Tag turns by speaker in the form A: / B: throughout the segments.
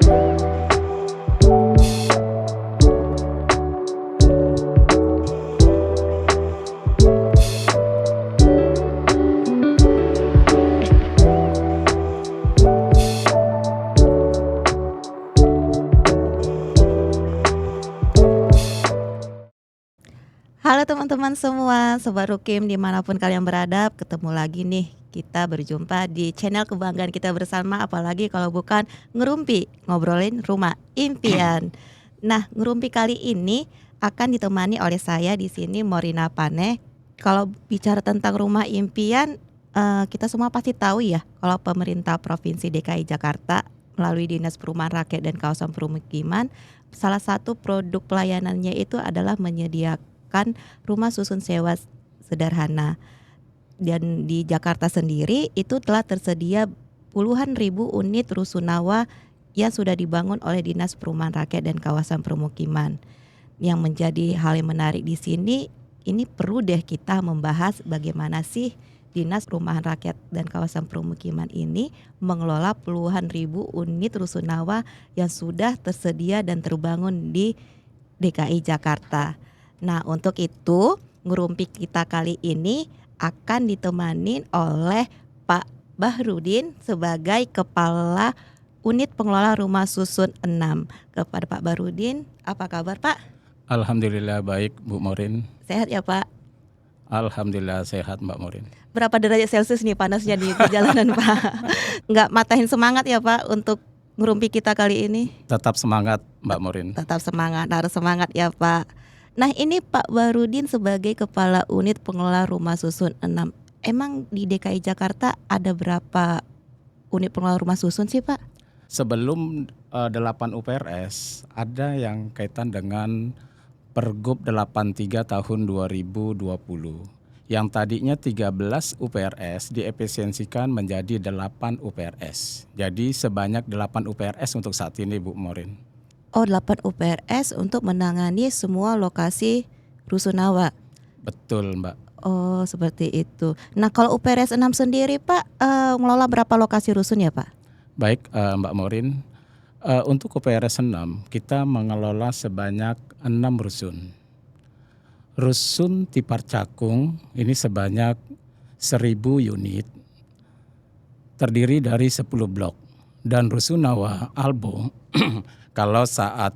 A: Halo teman-teman semua, Sobat Rukim dimanapun kalian berada, ketemu lagi nih kita berjumpa di channel kebanggaan kita bersama, apalagi kalau bukan Ngerumpi, ngobrolin rumah impian. Nah, Ngerumpi kali ini akan ditemani oleh saya di sini Morina Pane. Kalau bicara tentang rumah impian, kita semua pasti tahu ya, kalau pemerintah Provinsi DKI Jakarta melalui Dinas Perumahan Rakyat dan Kawasan Permukiman, salah satu produk pelayanannya itu adalah menyediakan rumah susun sewa sederhana. Dan di Jakarta sendiri itu telah tersedia puluhan ribu unit rusunawa yang sudah dibangun oleh Dinas Perumahan Rakyat dan Kawasan Permukiman. Yang menjadi hal yang menarik di sini, ini perlu deh kita membahas bagaimana sih Dinas Perumahan Rakyat dan Kawasan Permukiman ini mengelola puluhan ribu unit rusunawa yang sudah tersedia dan terbangun di DKI Jakarta. Nah, untuk itu Ngerumpi kita kali ini akan ditemani oleh Pak Bahrudin sebagai Kepala Unit Pengelola Rumah Susun 6. Kepada Pak Bahrudin, apa kabar Pak?
B: Alhamdulillah baik Bu Morin.
A: Sehat ya Pak?
B: Alhamdulillah sehat Mbak Morin.
A: Berapa derajat Celcius nih panasnya di perjalanan Pak? Nggak matahin semangat ya Pak untuk Ngerumpi kita kali ini?
B: Tetap semangat Mbak Morin.
A: Tetap semangat, harus semangat ya Pak. Nah, ini Pak Bahrudin sebagai Kepala Unit Pengelola Rumah Susun 6. Emang di DKI Jakarta ada berapa unit pengelola rumah susun sih Pak?
B: Sebelum 8 UPRS ada yang kaitan dengan Pergub 83 tahun 2020. Yang tadinya 13 UPRS diefisiensikan menjadi 8 UPRS. Jadi sebanyak 8 UPRS untuk saat ini Bu Morin.
A: Oh, 8 UPRS untuk menangani semua lokasi rusunawa.
B: Betul Mbak.
A: Oh, seperti itu. Nah, kalau UPRS 6 sendiri Pak, mengelola berapa lokasi rusun ya Pak?
B: Baik Mbak Morin, untuk UPRS 6 kita mengelola sebanyak 6 rusun. Rusun Tipar Cakung ini sebanyak 1.000 unit, terdiri dari 10 blok. Dan Rusunawa Albo, kalau saat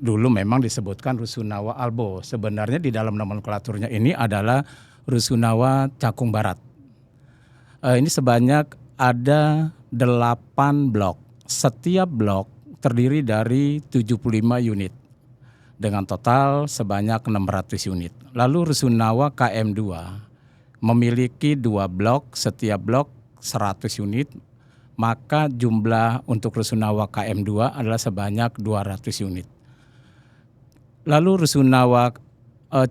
B: dulu memang disebutkan Rusunawa Albo, sebenarnya di dalam nomenklaturnya ini adalah Rusunawa Cakung Barat. Ini sebanyak ada 8 blok. Setiap blok terdiri dari 75 unit dengan total sebanyak 600 unit. Lalu Rusunawa KM2 memiliki 2 blok, setiap blok 100 unit. Maka jumlah untuk Rusunawa KM2 adalah sebanyak 200 unit. Lalu Rusunawa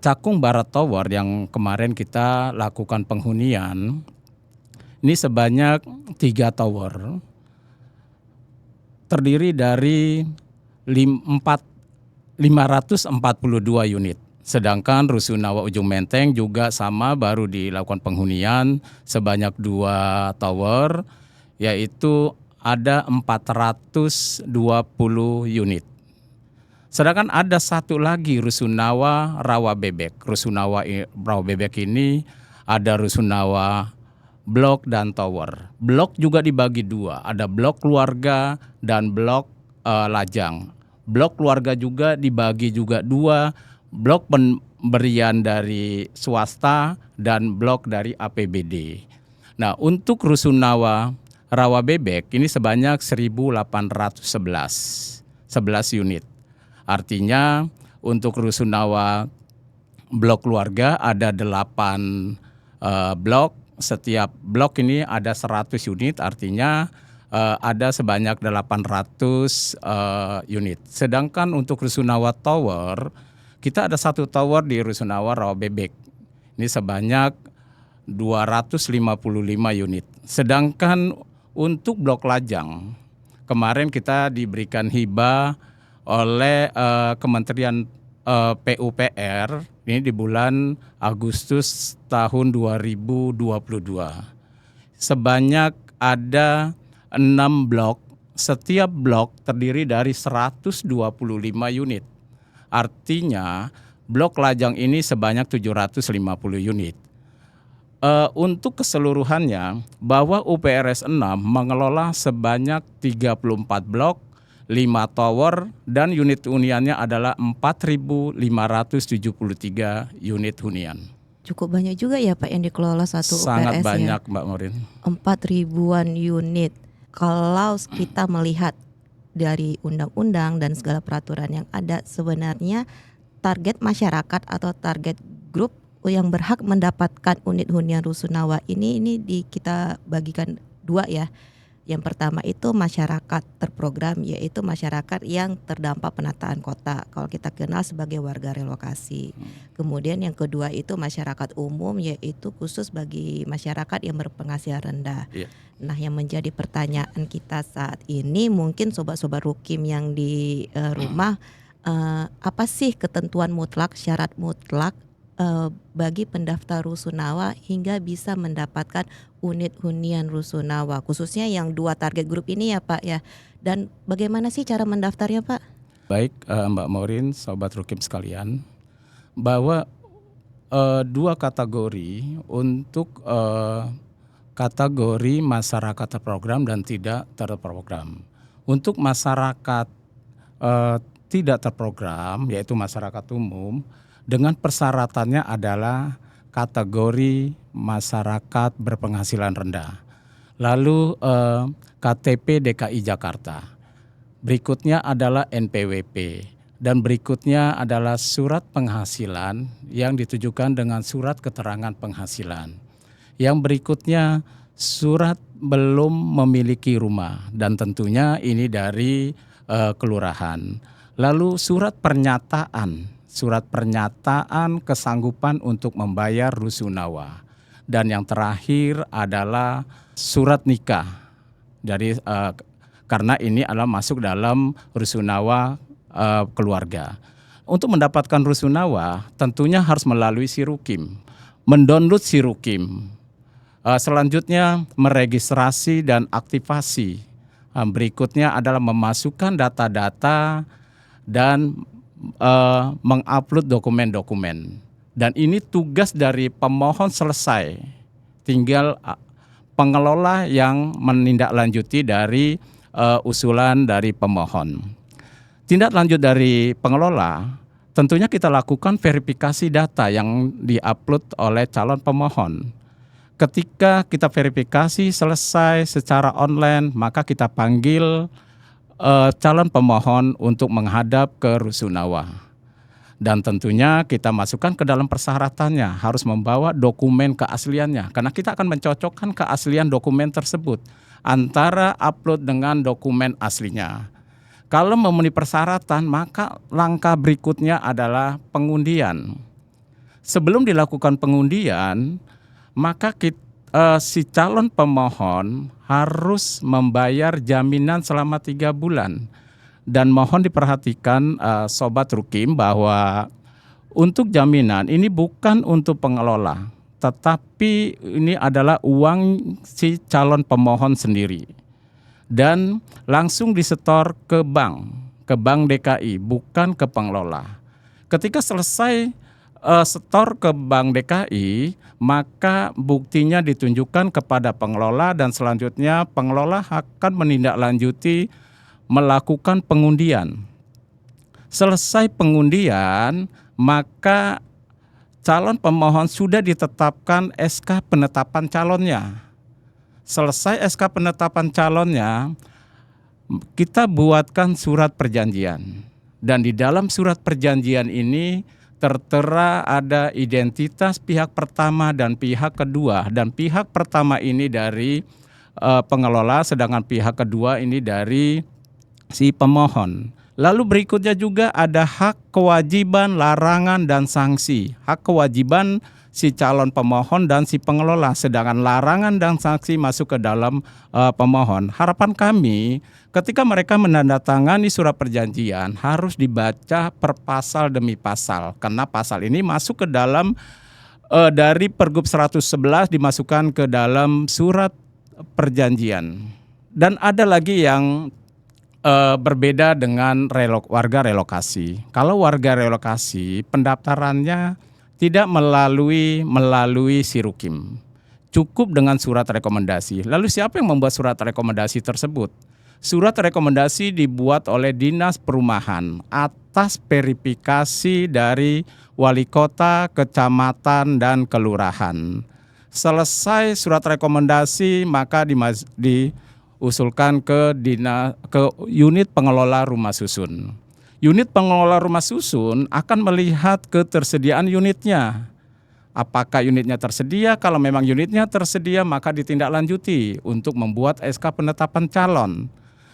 B: Cakung Barat Tower yang kemarin kita lakukan penghunian, ini sebanyak 3 tower, terdiri dari 542 unit. Sedangkan Rusunawa Ujung Menteng juga sama, baru dilakukan penghunian sebanyak 2 tower, yaitu ada 420 unit. Sedangkan ada satu lagi Rusunawa Rawa Bebek. Rusunawa Rawa Bebek ini ada Rusunawa blok dan tower. Blok juga dibagi 2, ada blok keluarga dan blok lajang. Blok keluarga juga dibagi juga 2, blok pemberian dari swasta dan blok dari APBD. Nah, untuk Rusunawa Rawa Bebek ini sebanyak 1.811 unit. Artinya untuk Rusunawa blok keluarga ada 8 blok. Setiap blok ini ada 100 unit, artinya ada sebanyak 800 unit. Sedangkan untuk Rusunawa Tower, kita ada 1 tower di Rusunawa Rawa Bebek. Ini sebanyak 255 unit. Sedangkan untuk blok lajang, kemarin kita diberikan hibah oleh Kementerian PUPR ini di bulan Agustus tahun 2022. Sebanyak ada 6 blok setiap blok terdiri dari 125 unit. Artinya blok Lajang ini sebanyak 750 unit. Untuk keseluruhannya, bahwa UPRS 6 mengelola sebanyak 34 blok, 5 tower, dan unit huniannya adalah 4.573 unit hunian.
A: Cukup banyak juga ya Pak yang dikelola satu
B: Sangat
A: UPRS
B: banyak
A: ya.
B: Mbak Morin.
A: 4.000-an unit. Kalau kita melihat dari undang-undang dan segala peraturan yang ada, sebenarnya target masyarakat atau target grup yang berhak mendapatkan unit hunian rusunawa ini kita bagikan dua ya. Yang pertama itu masyarakat terprogram, yaitu masyarakat yang terdampak penataan kota, kalau kita kenal sebagai warga relokasi. Kemudian yang kedua itu masyarakat umum, yaitu khusus bagi masyarakat yang berpenghasilan rendah.
B: Iya.
A: Nah, yang menjadi pertanyaan kita saat ini, mungkin sobat-sobat Rukim yang di rumah, apa sih ketentuan mutlak, syarat mutlak bagi pendaftar rusunawa hingga bisa mendapatkan unit hunian rusunawa, khususnya yang dua target grup ini ya Pak ya. Dan bagaimana sih cara mendaftarnya Pak?
B: Baik Mbak Morin, Sobat Rukim sekalian, bahwa dua kategori untuk kategori masyarakat terprogram dan tidak terprogram. Untuk masyarakat tidak terprogram, yaitu masyarakat umum, dengan persyaratannya adalah kategori masyarakat berpenghasilan rendah. Lalu KTP DKI Jakarta. Berikutnya adalah NPWP. Dan berikutnya adalah surat penghasilan yang ditujukan dengan surat keterangan penghasilan. Yang berikutnya surat belum memiliki rumah, dan tentunya ini dari kelurahan. Lalu surat pernyataan kesanggupan untuk membayar rusunawa. Dan yang terakhir adalah surat nikah. Jadi karena ini adalah masuk dalam rusunawa keluarga. Untuk mendapatkan rusunawa tentunya harus melalui Sirukim, mendownload Sirukim. Selanjutnya meregistrasi dan aktivasi. Berikutnya adalah memasukkan data-data dan mengupload dokumen-dokumen. Dan ini tugas dari pemohon selesai. Tinggal pengelola yang menindaklanjuti dari usulan dari pemohon. Tindak lanjut dari pengelola, tentunya kita lakukan verifikasi data yang diupload oleh calon pemohon. Ketika kita verifikasi selesai secara online, maka kita panggil calon pemohon untuk menghadap ke rusunawa. Dan tentunya kita masukkan ke dalam persyaratannya, harus membawa dokumen keasliannya. Karena kita akan mencocokkan keaslian dokumen tersebut antara upload dengan dokumen aslinya. Kalau memenuhi persyaratan, maka langkah berikutnya adalah pengundian. Sebelum dilakukan pengundian, maka si calon pemohon harus membayar jaminan selama 3 bulan. Dan mohon diperhatikan Sobat Rukim bahwa untuk jaminan ini bukan untuk pengelola, tetapi ini adalah uang si calon pemohon sendiri. Dan langsung disetor ke bank DKI, bukan ke pengelola. Ketika selesai setor ke bank DKI, maka buktinya ditunjukkan kepada pengelola dan selanjutnya pengelola akan menindaklanjuti melakukan pengundian. Selesai pengundian, maka calon pemohon sudah ditetapkan SK penetapan calonnya. Selesai SK penetapan calonnya, kita buatkan surat perjanjian. Dan di dalam surat perjanjian ini tertera ada identitas pihak pertama dan pihak kedua. Dan pihak pertama ini dari pengelola, sedangkan pihak kedua ini dari si pemohon. Lalu berikutnya juga ada hak, kewajiban, larangan, dan sanksi. Hak kewajiban si calon pemohon dan si pengelola, sedangkan larangan dan sanksi masuk ke dalam pemohon. Harapan kami ketika mereka menandatangani surat perjanjian harus dibaca per pasal demi pasal, karena pasal ini masuk ke dalam dari Pergub 111 dimasukkan ke dalam surat perjanjian. Dan ada lagi yang Berbeda dengan warga relokasi. Kalau warga relokasi pendaftarannya tidak melalui Sirukim. Cukup dengan surat rekomendasi. Lalu siapa yang membuat surat rekomendasi tersebut? Surat rekomendasi dibuat oleh Dinas Perumahan atas verifikasi dari wali kota, kecamatan, dan kelurahan. Selesai surat rekomendasi maka diusulkan ke unit pengelola rumah susun. Unit pengelola rumah susun akan melihat ketersediaan unitnya. Apakah unitnya tersedia? Kalau memang unitnya tersedia, maka ditindaklanjuti untuk membuat SK penetapan calon.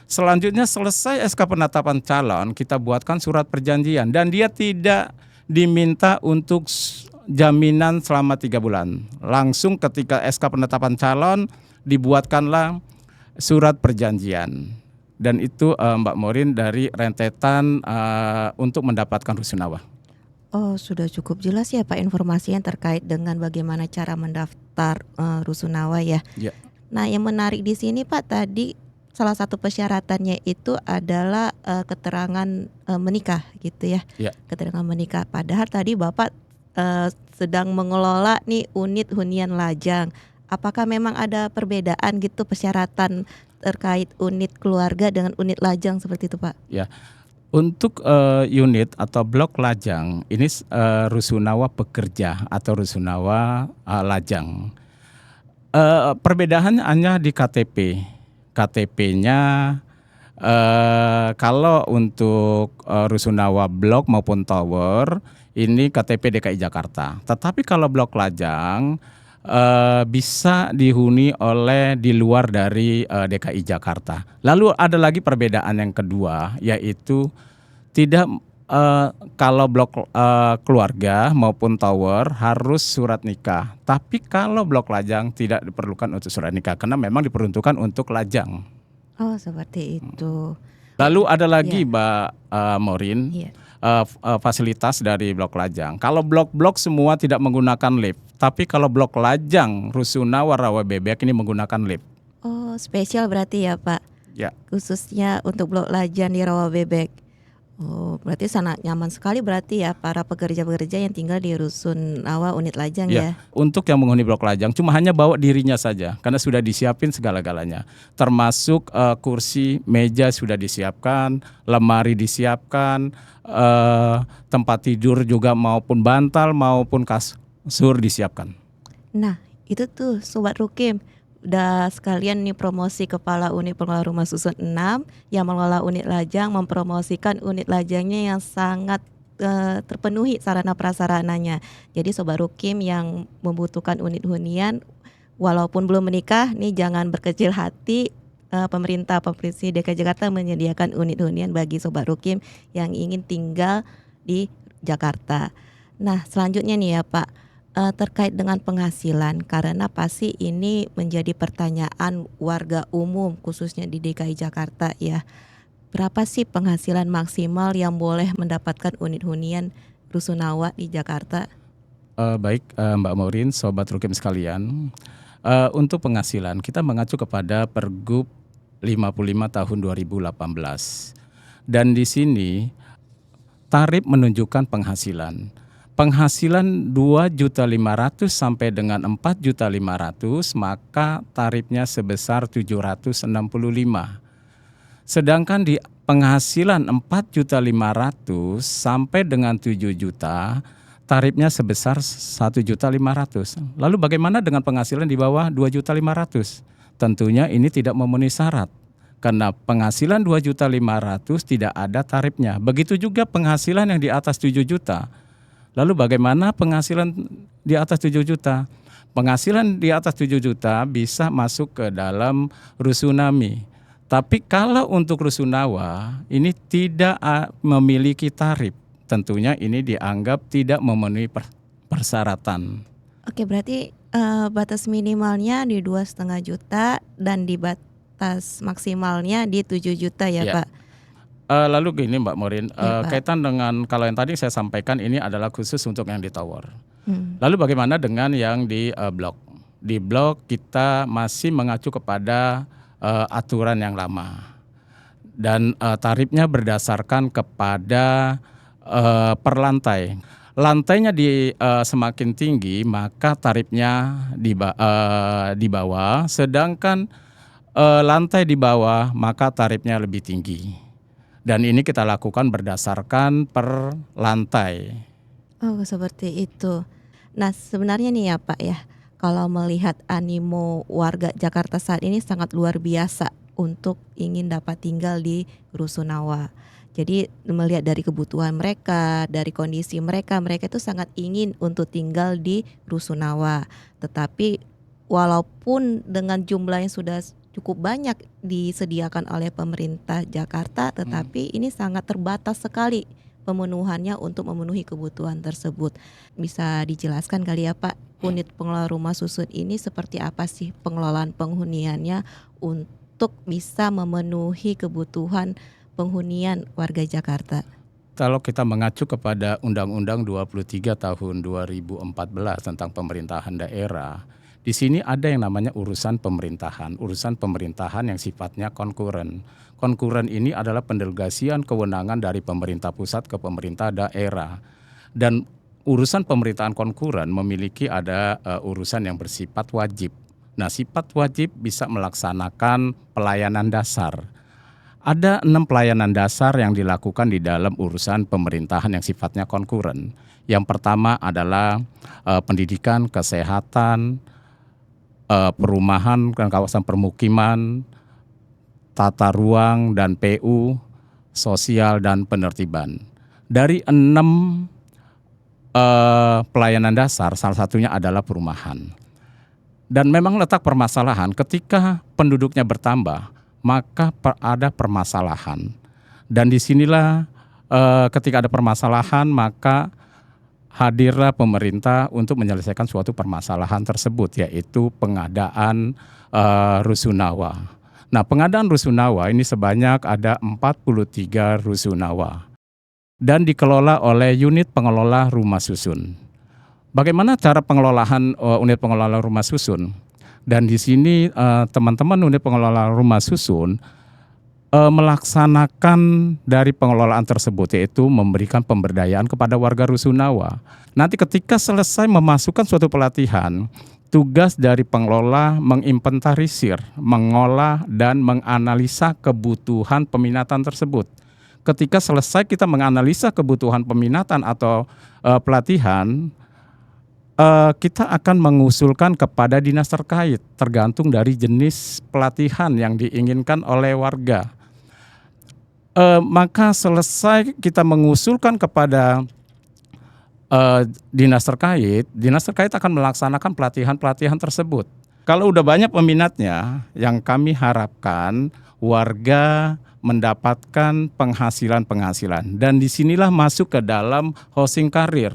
B: Selanjutnya selesai SK penetapan calon, kita buatkan surat perjanjian dan dia tidak diminta untuk jaminan selama 3 bulan. Langsung ketika SK penetapan calon dibuatkanlah surat perjanjian. Dan itu Mbak Morin dari rentetan untuk mendapatkan rusunawa.
A: Oh, sudah cukup jelas ya Pak informasinya terkait dengan bagaimana cara mendaftar rusunawa ya.
B: Ya.
A: Nah, yang menarik di sini Pak tadi salah satu persyaratannya itu adalah keterangan menikah gitu ya.
B: Ya.
A: Keterangan menikah. Padahal tadi Bapak sedang mengelola nih unit hunian lajang. Apakah memang ada perbedaan gitu persyaratan terkait unit keluarga dengan unit lajang seperti itu Pak?
B: Ya. Untuk unit atau blok lajang ini rusunawa pekerja atau rusunawa lajang. Perbedaannya hanya di KTP. KTP-nya kalau untuk rusunawa blok maupun tower ini KTP DKI Jakarta. Tetapi kalau blok lajang bisa dihuni oleh di luar dari DKI Jakarta. Lalu ada lagi perbedaan yang kedua, yaitu tidak kalau blok keluarga maupun tower harus surat nikah. Tapi kalau blok lajang tidak diperlukan untuk surat nikah karena memang diperuntukkan untuk lajang.
A: Oh, seperti itu.
B: Lalu ada lagi
A: Ya.
B: Mbak Morin.
A: Iya.
B: Fasilitas dari blok lajang. Kalau blok-blok semua tidak menggunakan lift, tapi kalau blok lajang Rusunawa Rawa Bebek ini menggunakan lift.
A: Oh, spesial berarti ya Pak.
B: Ya.
A: Khususnya untuk blok lajang di Rawa Bebek. Oh, berarti sangat nyaman sekali berarti ya para pekerja-pekerja yang tinggal di Rusunawa unit lajang ya.
B: Untuk yang menghuni blok lajang cuma hanya bawa dirinya saja karena sudah disiapin segala-galanya. Termasuk kursi, meja sudah disiapkan, lemari disiapkan, tempat tidur juga maupun bantal maupun kasur disiapkan.
A: Nah, itu tuh Sobat Rukim. Udah sekalian nih promosi kepala unit pengelola rumah susun 6 yang mengelola unit lajang mempromosikan unit lajangnya yang sangat terpenuhi sarana prasarananya. Jadi Sobat Rukim yang membutuhkan unit hunian walaupun belum menikah nih jangan berkecil hati. Pemerintah Provinsi DKI Jakarta menyediakan unit hunian bagi Sobat Rukim yang ingin tinggal di Jakarta. Nah, selanjutnya nih ya Pak, terkait dengan penghasilan karena pasti ini menjadi pertanyaan warga umum khususnya di DKI Jakarta ya. Berapa sih penghasilan maksimal yang boleh mendapatkan unit hunian Rusunawa di Jakarta?
B: Baik Mbak Morin, Sobat Rukim sekalian. Untuk penghasilan kita mengacu kepada Pergub 55 tahun 2018. Dan di sini tarif menunjukkan penghasilan. Penghasilan 2.500.000 sampai dengan 4.500.000 maka tarifnya sebesar 765. Sedangkan di penghasilan 4.500.000 sampai dengan 7 juta tarifnya sebesar 1.500.000. Lalu bagaimana dengan penghasilan di bawah 2.500.000? Tentunya ini tidak memenuhi syarat. Karena penghasilan 2.500.000 tidak ada tarifnya. Begitu juga penghasilan yang di atas 7 juta. Lalu bagaimana penghasilan di atas 7 juta? Penghasilan di atas 7 juta bisa masuk ke dalam rusunami. Tapi kalau untuk rusunawa ini tidak memiliki tarif. Tentunya ini dianggap tidak memenuhi persyaratan.
A: Oke, berarti batas minimalnya di 2,5 juta dan di batas maksimalnya di 7 juta ya,
B: Ya.
A: Pak.
B: Lalu gini Mbak Morin,
A: Pak.
B: kaitan dengan kalau yang tadi saya sampaikan ini adalah khusus untuk yang di tower.
A: Hmm.
B: Lalu bagaimana dengan yang di blok? Di blok kita masih mengacu kepada aturan yang lama. dan tarifnya berdasarkan kepada per lantai. Lantainya semakin tinggi maka tarifnya di bawah, sedangkan lantai di bawah maka tarifnya lebih tinggi. Dan ini kita lakukan berdasarkan per lantai.
A: Oh, seperti itu. Nah, sebenarnya nih ya Pak ya, kalau melihat animo warga Jakarta saat ini sangat luar biasa untuk ingin dapat tinggal di Rusunawa. Jadi melihat dari kebutuhan mereka, dari kondisi mereka, mereka itu sangat ingin untuk tinggal di Rusunawa. Tetapi walaupun dengan jumlah yang sudah cukup banyak disediakan oleh pemerintah Jakarta, tetapi ini sangat terbatas sekali pemenuhannya untuk memenuhi kebutuhan tersebut. Bisa dijelaskan kali ya Pak, unit pengelola rumah susun ini seperti apa sih pengelolaan penghuniannya untuk bisa memenuhi kebutuhan penghunian warga Jakarta?
B: Kalau kita mengacu kepada Undang-Undang 23 tahun 2014 tentang pemerintahan daerah, di sini ada yang namanya urusan pemerintahan yang sifatnya konkuren. Konkuren ini adalah pendelegasian kewenangan dari pemerintah pusat ke pemerintah daerah. Dan urusan pemerintahan konkuren memiliki ada urusan yang bersifat wajib. Nah, sifat wajib bisa melaksanakan pelayanan dasar. Ada 6 pelayanan dasar yang dilakukan di dalam urusan pemerintahan yang sifatnya konkuren. Yang pertama adalah pendidikan, kesehatan, perumahan dan kawasan permukiman, tata ruang dan PU, sosial dan penertiban. Dari 6 pelayanan dasar, salah satunya adalah perumahan. Dan memang letak permasalahan ketika penduduknya bertambah, maka ada permasalahan. Dan disinilah ketika ada permasalahan maka hadirlah pemerintah untuk menyelesaikan suatu permasalahan tersebut, yaitu pengadaan rusunawa. Nah, pengadaan rusunawa ini sebanyak ada 43 rusunawa dan dikelola oleh unit pengelola rumah susun. Bagaimana cara pengelolaan unit pengelola rumah susun? Dan di sini teman-teman unit pengelola rumah susun melaksanakan dari pengelolaan tersebut, yaitu memberikan pemberdayaan kepada warga rusunawa. Nanti ketika selesai memasukkan suatu pelatihan, tugas dari pengelola menginventarisir, mengolah dan menganalisa kebutuhan peminatan tersebut. Ketika selesai kita menganalisa kebutuhan peminatan atau pelatihan, kita akan mengusulkan kepada dinas terkait tergantung dari jenis pelatihan yang diinginkan oleh warga. Maka selesai kita mengusulkan kepada dinas terkait akan melaksanakan pelatihan-pelatihan tersebut. Kalau udah banyak peminatnya, yang kami harapkan warga mendapatkan penghasilan-penghasilan. Dan disinilah masuk ke dalam housing karir.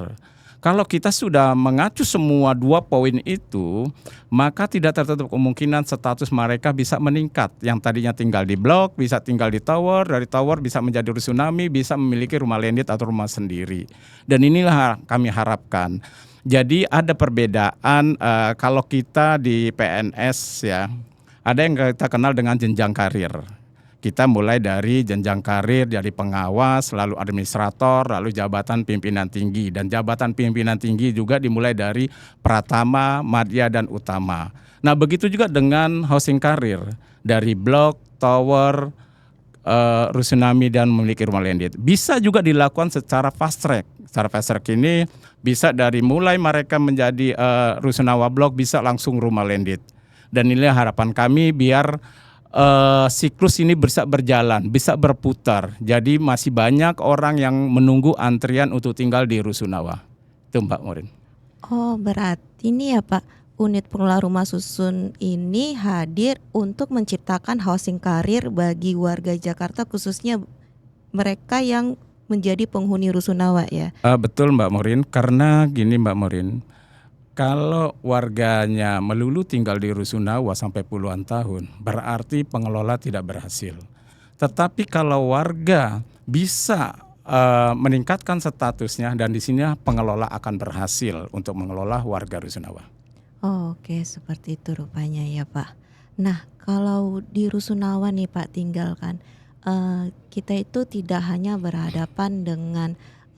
B: Kalau kita sudah mengacu semua 2 poin itu, maka tidak tertutup kemungkinan status mereka bisa meningkat. Yang tadinya tinggal di blok, bisa tinggal di tower, dari tower bisa menjadi rusunami, bisa memiliki rumah landed atau rumah sendiri. Dan inilah kami harapkan. Jadi ada perbedaan kalau kita di PNS ya, ada yang kita kenal dengan jenjang karir. Kita mulai dari jenjang karir, dari pengawas, lalu administrator, lalu jabatan pimpinan tinggi. Dan jabatan pimpinan tinggi juga dimulai dari pratama, madya, dan utama. Nah, begitu juga dengan housing karir. Dari blok, tower, rusunami, dan memiliki rumah landed. Bisa juga dilakukan secara fast track. Secara fast track ini bisa dari mulai mereka menjadi rusunawa blok, bisa langsung rumah landed. Dan inilah harapan kami biar siklus ini bisa berjalan, bisa berputar. Jadi masih banyak orang yang menunggu antrian untuk tinggal di rusunawa. Itu Mbak Morin.
A: Oh, berarti nih ya Pak, unit pengelola rumah susun ini hadir untuk menciptakan housing karir bagi warga Jakarta, khususnya mereka yang menjadi penghuni rusunawa ya.
B: Betul Mbak Morin, karena gini Mbak Morin, kalau warganya melulu tinggal di rusunawa sampai puluhan tahun, berarti pengelola tidak berhasil. Tetapi kalau warga bisa meningkatkan statusnya, dan di sini pengelola akan berhasil untuk mengelola warga rusunawa.
A: Oh, oke, seperti itu rupanya ya Pak. Nah, kalau di rusunawa nih Pak tinggal kan, kita itu tidak hanya berhadapan dengan,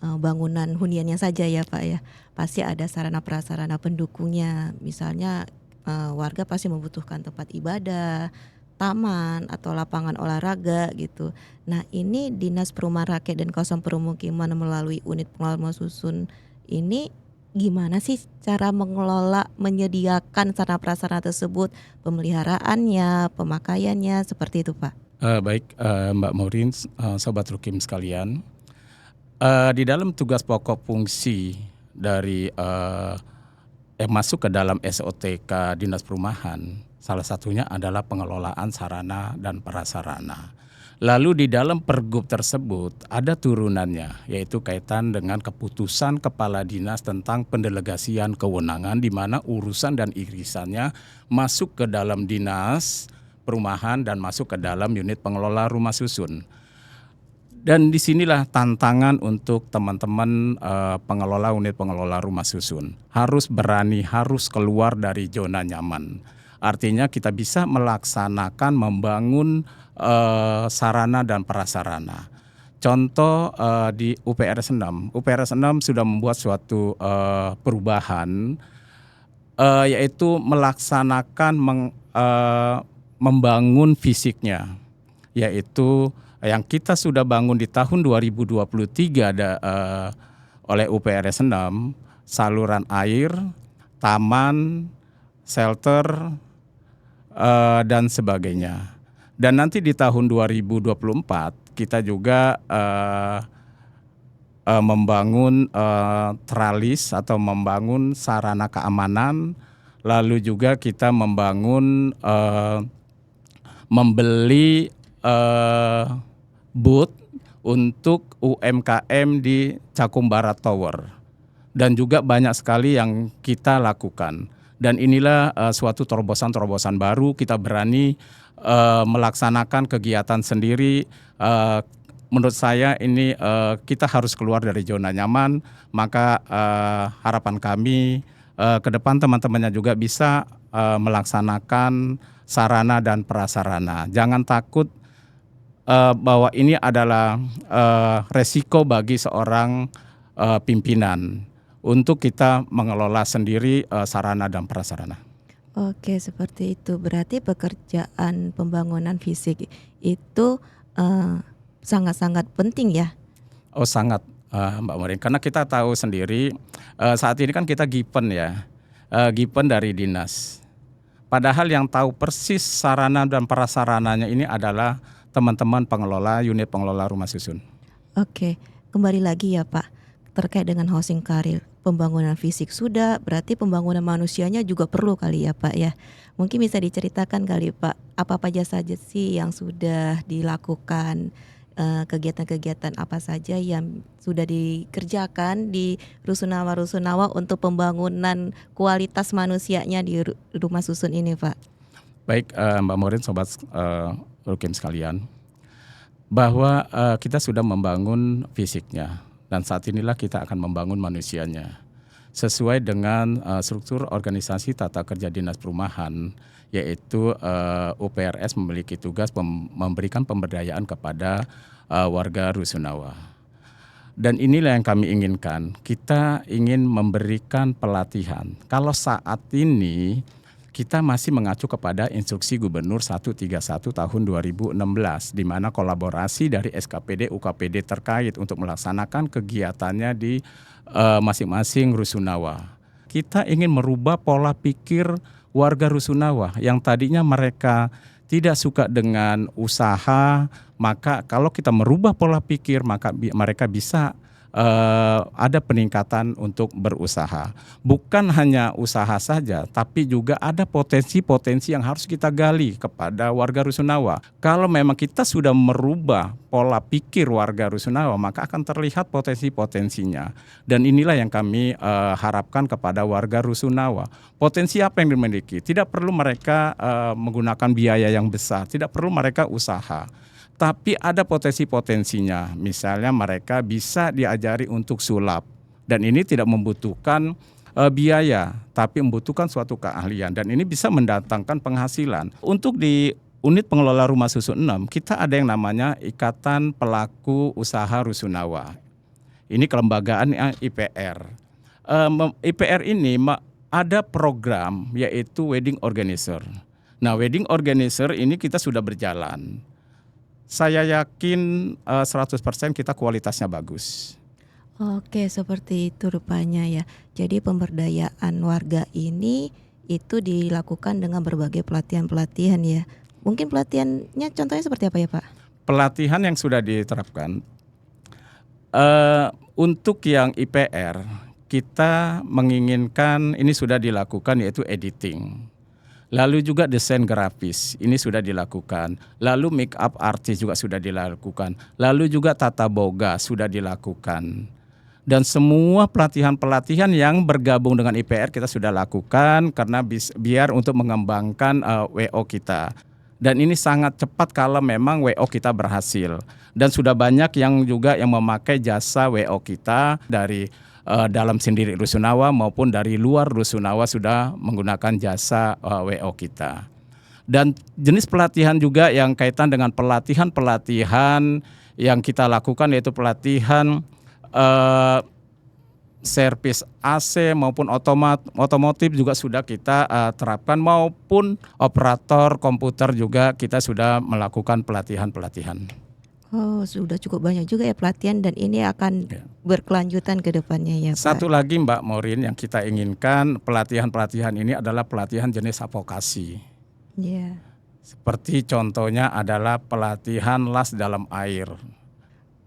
A: bangunan huniannya saja ya, Pak, ya. Pasti ada sarana prasarana pendukungnya. Misalnya, warga pasti membutuhkan tempat ibadah, taman, atau lapangan olahraga gitu. Nah, ini Dinas Perumahan Rakyat dan Kawasan Permukiman melalui unit pengelola rumah susun ini gimana sih cara mengelola, menyediakan sarana prasarana tersebut, pemeliharaannya, pemakaiannya, seperti itu, Pak?
B: Baik, Mbak Maureen, Sobat Rukim sekalian, di dalam tugas pokok fungsi dari, yang masuk ke dalam SOTK Dinas Perumahan, salah satunya adalah pengelolaan sarana dan prasarana. Lalu di dalam pergub tersebut ada turunannya, yaitu kaitan dengan keputusan kepala dinas tentang pendelegasian kewenangan, di mana urusan dan irisannya masuk ke dalam dinas perumahan dan masuk ke dalam unit pengelola rumah susun. Dan disinilah tantangan untuk teman-teman, pengelola unit pengelola rumah susun. Harus berani, harus keluar dari zona nyaman. Artinya kita bisa melaksanakan, membangun, sarana dan prasarana. Contoh, di UPRS 6. UPRS 6 sudah membuat suatu, perubahan, yaitu melaksanakan membangun fisiknya, yaitu yang kita sudah bangun di tahun 2023 oleh UPRS 6, saluran air, taman, shelter, dan sebagainya. Dan nanti di tahun 2024 kita juga membangun, tralis atau membangun sarana keamanan, lalu juga kita membangun, membeli, booth untuk UMKM di Cakung Barat Tower, dan juga banyak sekali yang kita lakukan. Dan inilah, suatu terobosan-terobosan baru, kita berani, melaksanakan kegiatan sendiri. Menurut saya ini, kita harus keluar dari zona nyaman, maka, harapan kami, ke depan teman-temannya juga bisa, melaksanakan sarana dan prasarana. Jangan takut, bahwa ini adalah, resiko bagi seorang, pimpinan untuk kita mengelola sendiri, sarana dan prasarana.
A: Oke, seperti itu. Berarti pekerjaan pembangunan fisik itu, sangat-sangat penting ya?
B: Oh sangat, Mbak Maureen, karena kita tahu sendiri, saat ini kan kita given ya, given dari dinas. Padahal yang tahu persis sarana dan prasarananya ini adalah teman-teman pengelola unit pengelola rumah susun.
A: Oke, kembali lagi ya, Pak, terkait dengan housing karir. Pembangunan fisik sudah, berarti pembangunan manusianya juga perlu kali ya, Pak, ya? Mungkin bisa diceritakan kali, Pak, apa aja saja sih yang sudah dilakukan, kegiatan-kegiatan apa saja yang sudah dikerjakan di rusunawa-rusunawa untuk pembangunan kualitas manusianya di rumah susun ini, Pak?
B: Baik, Mbak Maureen, Sobat, Rukim sekalian, bahwa, kita sudah membangun fisiknya, dan saat inilah kita akan membangun manusianya. Sesuai dengan, struktur organisasi tata kerja dinas perumahan, yaitu, UPRS memiliki tugas memberikan pemberdayaan kepada, warga rusunawa. Dan inilah yang kami inginkan, kita ingin memberikan pelatihan. Kalau saat ini kita masih mengacu kepada Instruksi Gubernur 131 tahun 2016, di mana kolaborasi dari SKPD, UKPD terkait untuk melaksanakan kegiatannya di, masing-masing rusunawa. Kita ingin merubah pola pikir warga rusunawa yang tadinya mereka tidak suka dengan usaha, maka kalau kita merubah pola pikir, maka mereka bisa, ada peningkatan untuk berusaha. Bukan hanya usaha saja, tapi juga ada potensi-potensi yang harus kita gali kepada warga rusunawa. Kalau memang kita sudah merubah pola pikir warga rusunawa, maka akan terlihat potensi-potensinya. Dan inilah yang kami, harapkan kepada warga rusunawa. Potensi apa yang dimiliki? Tidak perlu mereka, menggunakan biaya yang besar, tidak perlu mereka usaha. Tapi ada potensi-potensinya, misalnya mereka bisa diajari untuk sulap, dan ini tidak membutuhkan, biaya, tapi membutuhkan suatu keahlian, dan ini bisa mendatangkan penghasilan. Untuk di unit pengelola rumah susun 6, kita ada yang namanya Ikatan Pelaku Usaha Rusunawa. Ini kelembagaan IPR. IPR ini ada program yaitu wedding organizer. Nah, wedding organizer ini kita sudah berjalan. Saya yakin 100% kita kualitasnya bagus.
A: Oke, seperti itu rupanya ya. Jadi pemberdayaan warga ini itu dilakukan dengan berbagai pelatihan-pelatihan ya. Mungkin pelatihannya contohnya seperti apa ya Pak?
B: Pelatihan yang sudah diterapkan untuk yang IPR, kita menginginkan ini sudah dilakukan yaitu editing. Lalu juga desain grafis, ini sudah dilakukan. Lalu make up artist juga sudah dilakukan. Lalu juga tata boga sudah dilakukan. Dan semua pelatihan-pelatihan yang bergabung dengan IPR kita sudah lakukan karena biar untuk mengembangkan WO kita. Dan ini sangat cepat kalau memang WO kita berhasil. Dan sudah banyak yang juga yang memakai jasa WO kita dari dalam sendiri Rusunawa maupun dari luar Rusunawa sudah menggunakan jasa WO kita. Dan jenis pelatihan juga yang kaitan dengan pelatihan-pelatihan yang kita lakukan yaitu pelatihan servis AC maupun otomotif juga sudah kita terapkan, maupun operator komputer juga kita sudah melakukan pelatihan-pelatihan.
A: Oh, sudah cukup banyak juga ya pelatihan dan ini akan berkelanjutan ke depannya ya Pak.
B: Satu lagi Mbak Morin yang kita inginkan, pelatihan-pelatihan ini adalah pelatihan jenis advokasi.
A: Iya.
B: Seperti contohnya adalah pelatihan las dalam air.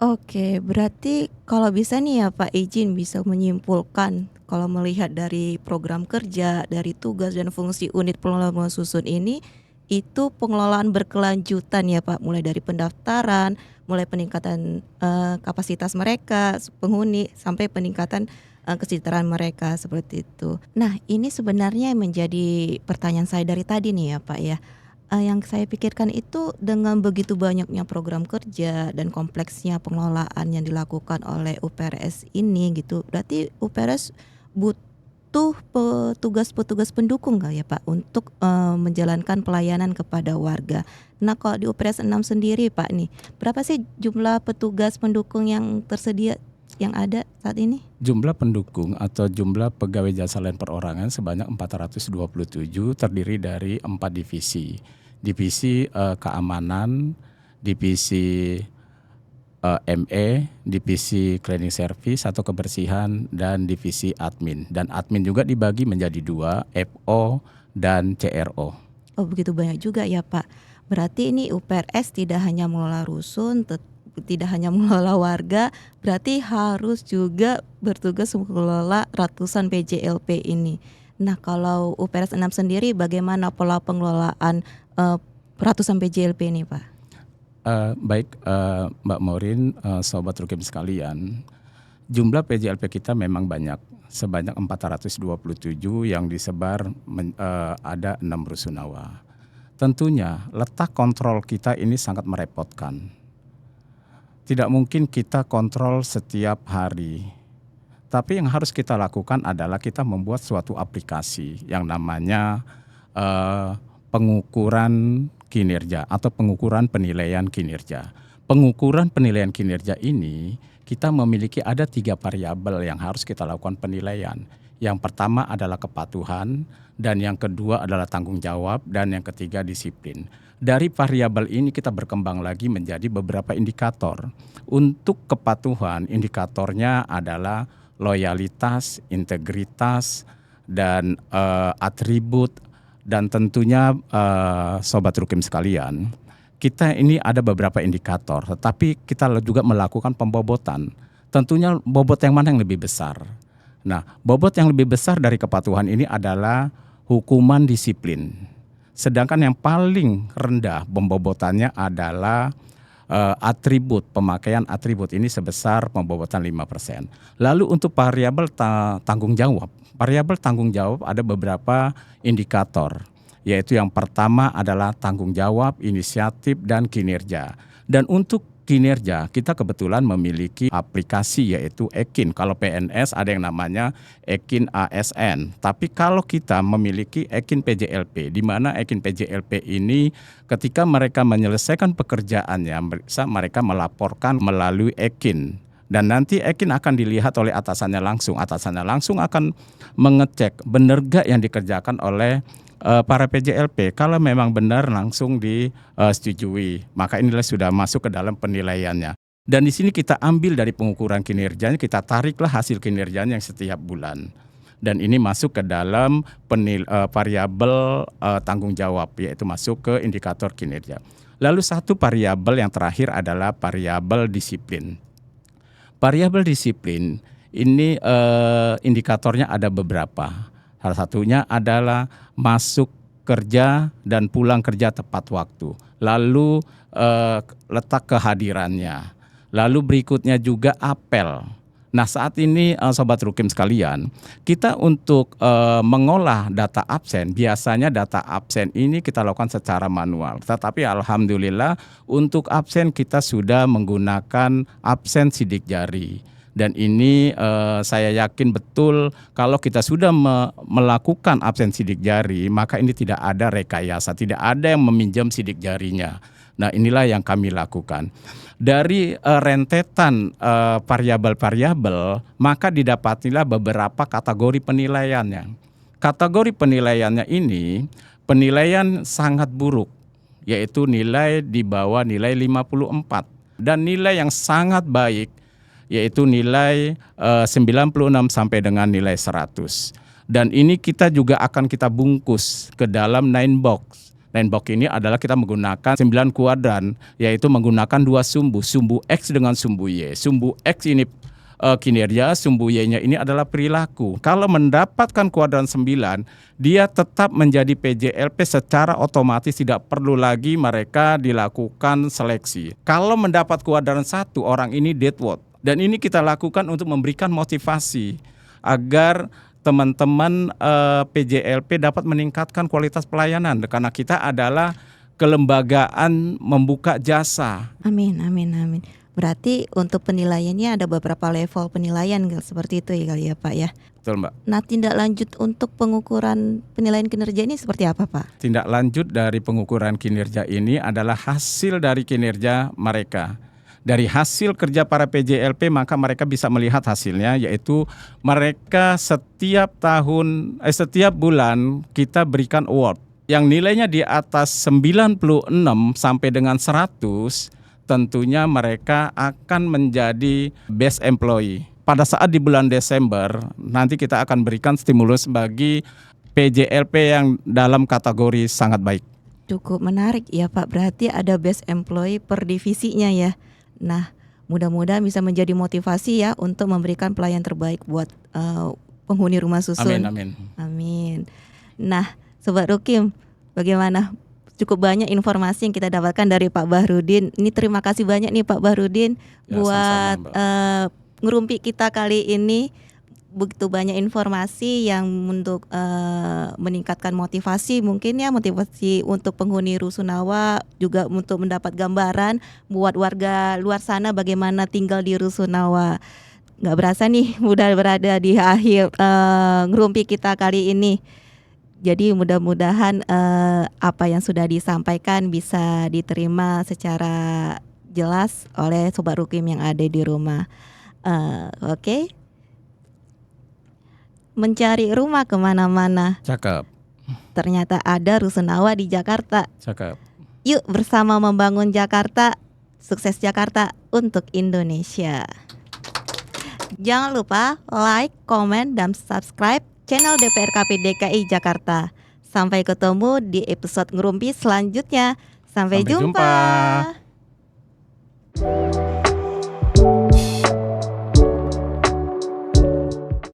A: Oke, berarti kalau bisa nih ya Pak izin bisa menyimpulkan kalau melihat dari program kerja, dari tugas dan fungsi unit pengelola rumah susun ini itu pengelolaan berkelanjutan ya Pak, mulai dari pendaftaran, mulai peningkatan kapasitas mereka penghuni sampai peningkatan kesejahteraan mereka seperti itu. Nah, ini sebenarnya yang menjadi pertanyaan saya dari tadi nih ya Pak ya. Yang saya pikirkan itu dengan begitu banyaknya program kerja dan kompleksnya pengelolaan yang dilakukan oleh UPRS ini gitu, berarti UPRS butuh petugas-petugas pendukung kali ya Pak untuk menjalankan pelayanan kepada warga. Nah, kalau di UPRS 6 sendiri Pak nih, berapa sih jumlah petugas pendukung yang tersedia yang ada saat ini?
B: Jumlah pendukung atau jumlah pegawai jasa lain perorangan sebanyak 427 terdiri dari 4 divisi. Divisi keamanan, divisi ME, divisi cleaning service atau kebersihan, dan divisi admin. Dan admin juga dibagi menjadi 2, FO dan CRO.
A: Oh, begitu banyak juga ya Pak. Berarti ini UPRS tidak hanya mengelola rusun, tidak hanya mengelola warga, berarti harus juga bertugas mengelola ratusan PJLP ini. Nah, kalau UPRS 6 sendiri bagaimana pola pengelolaan ratusan PJLP ini Pak?
B: Baik Mbak Morin, Sobat Rukim sekalian, jumlah PJLP kita memang banyak, sebanyak 427 yang disebar ada 6 rusunawa. Tentunya letak kontrol kita ini sangat merepotkan. Tidak mungkin kita kontrol setiap hari. Tapi yang harus kita lakukan adalah kita membuat suatu aplikasi yang namanya pengukuran kinerja atau pengukuran penilaian kinerja. Pengukuran penilaian kinerja ini kita memiliki ada 3 variabel yang harus kita lakukan penilaian. Yang pertama adalah kepatuhan, dan yang kedua adalah tanggung jawab, dan yang ketiga disiplin. Dari variabel ini kita berkembang lagi menjadi beberapa indikator. Untuk kepatuhan, indikatornya adalah loyalitas, integritas, dan atribut. Dan tentunya Sobat Rukim sekalian, kita ini ada beberapa indikator, tetapi kita juga melakukan pembobotan. Tentunya bobot yang mana yang lebih besar? Nah, bobot yang lebih besar dari kepatuhan ini adalah hukuman disiplin. Sedangkan yang paling rendah pembobotannya adalah atribut, pemakaian atribut ini sebesar pembobotan 5%. Lalu untuk variabel tanggung jawab. Variabel tanggung jawab ada beberapa indikator, yaitu yang pertama adalah tanggung jawab, inisiatif, dan kinerja. Dan untuk kinerja, kita kebetulan memiliki aplikasi yaitu Ekin. Kalau PNS ada yang namanya Ekin ASN. Tapi kalau kita memiliki Ekin PJLP, di mana Ekin PJLP ini ketika mereka menyelesaikan pekerjaannya, mereka melaporkan melalui Ekin. Dan nanti Ekin akan dilihat oleh atasannya langsung. Atasannya langsung akan mengecek benar gak yang dikerjakan oleh para PJLP. Kalau memang benar langsung disetujui, maka inilah sudah masuk ke dalam penilaiannya. Dan di sini kita ambil dari pengukuran kinerjanya, kita tariklah hasil kinerjanya yang setiap bulan. Dan ini masuk ke dalam variabel tanggung jawab, yaitu masuk ke indikator kinerja. Lalu satu variabel yang terakhir adalah variabel disiplin. Variabel disiplin ini indikatornya ada beberapa. Salah satunya adalah masuk kerja dan pulang kerja tepat waktu. Lalu letak kehadirannya. Lalu berikutnya juga apel. Nah, saat ini Sobat Rukim sekalian, kita untuk mengolah data absen, biasanya data absen ini kita lakukan secara manual. Tetapi alhamdulillah untuk absen kita sudah menggunakan absen sidik jari. Dan ini saya yakin betul kalau kita sudah melakukan absen sidik jari, maka ini tidak ada rekayasa, tidak ada yang meminjam sidik jarinya. Nah, inilah yang kami lakukan. Dari rentetan variabel-variabel, maka didapatilah beberapa kategori penilaiannya. Kategori penilaiannya ini penilaian sangat buruk, yaitu nilai di bawah nilai 54. Dan nilai yang sangat baik, yaitu nilai 96 sampai dengan nilai 100. Dan ini kita juga akan kita bungkus ke dalam 9 box. 9 box ini adalah kita menggunakan 9 kuadran, yaitu menggunakan 2 sumbu, sumbu X dengan sumbu Y. Sumbu X ini kinerja, sumbu Y-nya ini adalah perilaku. Kalau mendapatkan kuadran 9, dia tetap menjadi PJLP secara otomatis, tidak perlu lagi mereka dilakukan seleksi. Kalau mendapat kuadran 1, orang ini deadwood. Dan ini kita lakukan untuk memberikan motivasi agar teman-teman PJLP dapat meningkatkan kualitas pelayanan. Karena kita adalah kelembagaan membuka jasa.
A: Amin, amin, amin. Berarti untuk penilaiannya ada beberapa level penilaian seperti itu ya kali ya Pak ya.
B: Betul Mbak.
A: Nah, tindak lanjut untuk pengukuran penilaian kinerja ini seperti apa Pak?
B: Tindak lanjut dari pengukuran kinerja ini adalah hasil dari kinerja mereka. Dari hasil kerja para PJLP maka mereka bisa melihat hasilnya, yaitu mereka setiap bulan kita berikan award yang nilainya di atas 96 sampai dengan 100, tentunya mereka akan menjadi best employee. Pada saat di bulan Desember nanti kita akan berikan stimulus bagi PJLP yang dalam kategori sangat baik.
A: Cukup menarik ya Pak, berarti ada best employee per divisinya ya. Nah, mudah-mudahan bisa menjadi motivasi ya untuk memberikan pelayan terbaik buat penghuni rumah susun.
B: Amin, amin.
A: Amin. Nah, Sobat Rukim, bagaimana? Cukup banyak informasi yang kita dapatkan dari Pak Bahrudin. Ini terima kasih banyak nih Pak Bahrudin
B: Ya,
A: buat
B: sama-sama,
A: ngerumpi kita kali ini. Begitu banyak informasi yang untuk meningkatkan motivasi, mungkin ya motivasi untuk penghuni Rusunawa, juga untuk mendapat gambaran buat warga luar sana bagaimana tinggal di Rusunawa. Nggak berasa nih udah berada di akhir ngerumpi kita kali ini. Jadi mudah-mudahan apa yang sudah disampaikan bisa diterima secara jelas oleh Sobat Rukim yang ada di rumah. Oke. Mencari rumah kemana-mana,
B: Cakep,
A: ternyata ada Rusunawa di Jakarta.
B: cakep.
A: Yuk bersama membangun Jakarta, sukses Jakarta untuk Indonesia. Jangan lupa like, komen, dan subscribe channel DPRKP DKI Jakarta. Sampai ketemu di episode ngerumpi selanjutnya. Sampai jumpa.